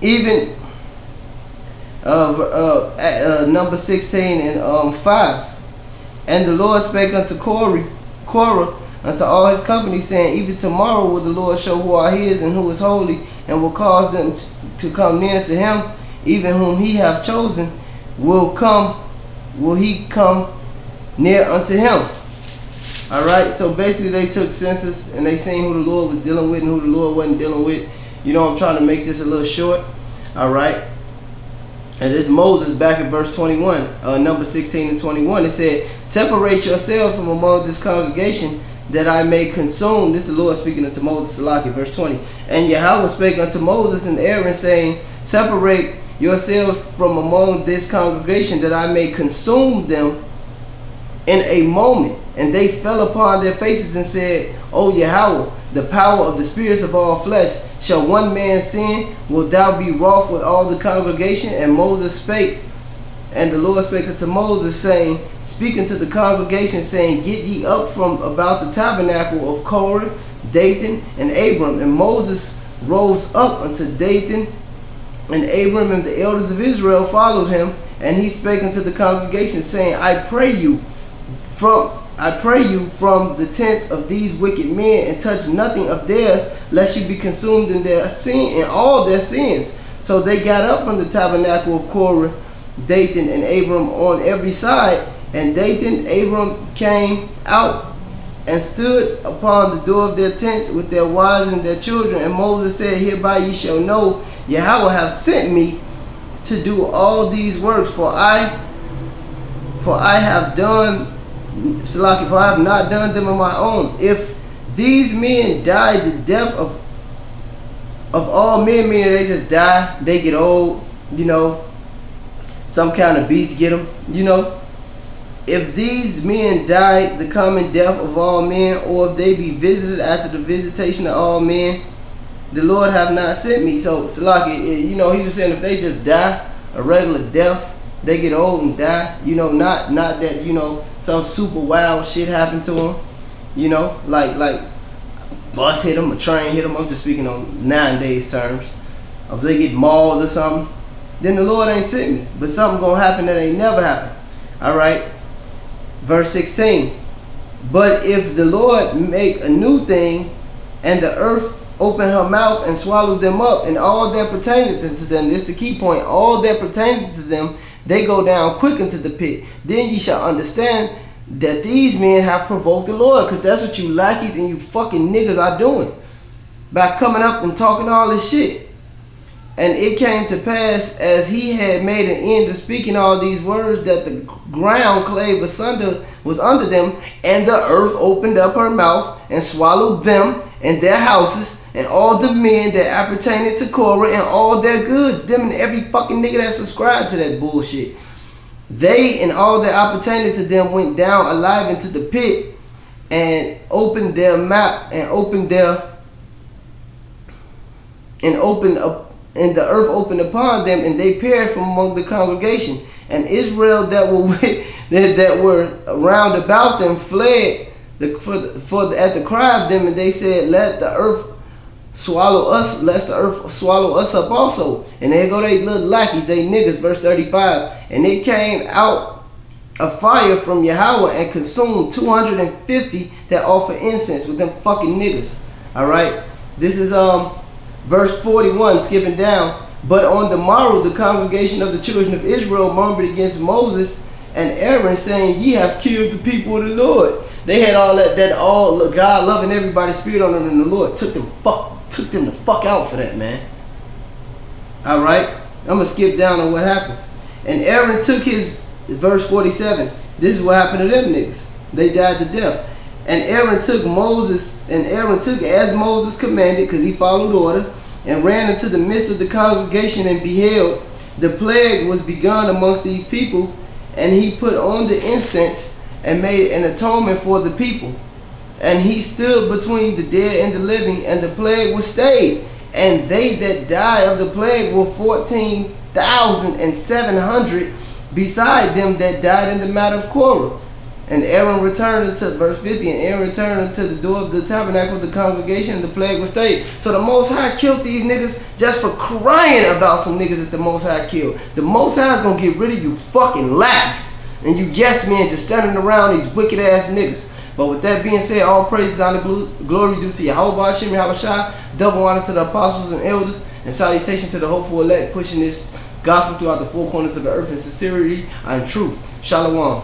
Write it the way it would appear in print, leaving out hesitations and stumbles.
Even number 16 and 5. And the Lord spake unto Korah, unto all his company, saying, even tomorrow will the Lord show who are his and who is holy, and will cause them to come near to him, even whom he hath chosen, will he come near unto him. Alright, so basically they took census and they seen who the Lord was dealing with and who the Lord wasn't dealing with. You know, I'm trying to make this a little short. Alright. And this Moses back in verse 21, number 16 and 21, it said, separate yourself from among this congregation, that I may consume. This is the Lord speaking unto Moses, Salaki, verse 20. And Yahweh spake unto Moses and Aaron, saying, separate yourself from among this congregation, that I may consume them in a moment. And they fell upon their faces and said, O Yahweh, the power of the spirits of all flesh, shall one man sin? Wilt thou be wroth with all the congregation? And Moses spake, and the Lord spake unto Moses, saying, speaking to the congregation, saying, get ye up from about the tabernacle of Korah, Dathan, and Abram. And Moses rose up unto Dathan and Abram, and the elders of Israel followed him. And he spake unto the congregation, saying, I pray you from the tents of these wicked men, and touch nothing of theirs, lest you be consumed in their sin, in all their sins. So they got up from the tabernacle of Korah, Dathan, and Abram on every side. And Dathan, Abram came out and stood upon the door of their tents with their wives and their children. And Moses said, hereby ye shall know Yahweh hath sent me to do all these works, for I have not done them on my own. If these men die the death of all men, meaning they just die, they get old, you know, some kind of beast get them, you know. If these men die the common death of all men, or if they be visited after the visitation of all men, the Lord have not sent me. So Salaki, you know, he was saying if they just die a regular death, they get old and die, you know, not that, you know, some super wild shit happened to them, you know, like bus hit them, a train hit them. I'm just speaking on nowadays terms. If they get mauled or something, then the Lord ain't sent me. But something gonna happen that ain't never happened. All right, verse 16. But if the Lord make a new thing, and the earth open her mouth and swallow them up, and all that pertaineth to them, this is the key point, all that pertaineth to them, they go down quick into the pit. Then ye shall understand that these men have provoked the Lord, because that's what you lackies and you fucking niggas are doing, by coming up and talking all this shit. And it came to pass, as he had made an end of speaking all these words, that the ground clave asunder was under them, and the earth opened up her mouth and swallowed them and their houses, and all the men that appertained to Korah, and all their goods, them and every fucking nigga that subscribed to that bullshit. They and all that appertained to them went down alive into the pit, and opened their mouth, and the earth opened upon them, and they perished from among the congregation. And Israel that were round about them fled at the cry of them, and they said, let the earth swallow us, lest the earth swallow us up also. And there go they little lackeys, they niggas, verse 35. And it came out a fire from Yahweh and consumed 250 that offer incense with them fucking niggas. Alright, this is verse 41, skipping down. But on the morrow the congregation of the children of Israel murmured against Moses and Aaron, saying, ye have killed the people of the Lord. They had all that all God loving everybody's spirit on them, and the Lord took them the fuck out for that, man. Alright, I'm gonna skip down on what happened. And Aaron took his, verse 47, this is what happened to them niggas. They died to death. And Aaron took as Moses commanded, because he followed order, and ran into the midst of the congregation, and beheld the plague was begun amongst these people, and he put on the incense and made an atonement for the people. And he stood between the dead and the living, and the plague was stayed. And they that died of the plague were 14,700, beside them that died in the matter of Korah. And Aaron returned unto, verse 50, and Aaron returned unto the door of the tabernacle of the congregation, and the plague was stayed. So the Most High killed these niggas just for crying about some niggas that the Most High killed. The Most High is gonna get rid of you fucking lackies and you yes men just standing around these wicked ass niggas. But with that being said, all praises, honor, glory due to Yahweh Hashem Yahushua, double honor to the apostles and elders, and salutation to the hopeful elect pushing this gospel throughout the four corners of the earth in sincerity and truth. Shalom.